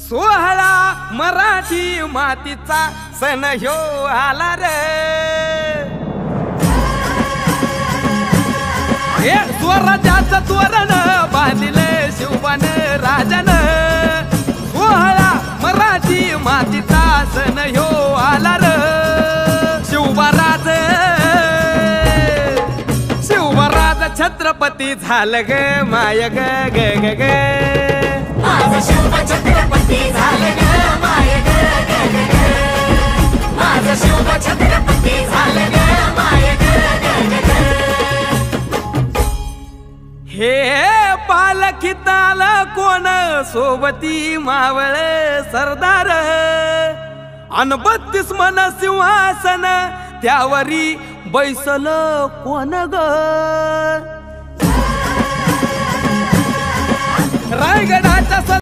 सोहळा मराठी मातीचा सण ह्यो आला रे। हे स्वराज्याचं तोरण बांधिले शिवबान राजान। सोहळा मराठी मातीचा सण ह्यो आला रे। शिवबाराज छत्रपती झालं ग माय ग ग ग ग। माझं शिवबा छत्रपती झालं ग माय ग ग ग ग। माझं शिवबा छत्रपती झालं ग माय ग ग ग ग। हे पालखीत आलं कोण सोबती मावळ सरदार। अन 32 मन सिंहासन त्यावरी बैसल कोण ग। रायगड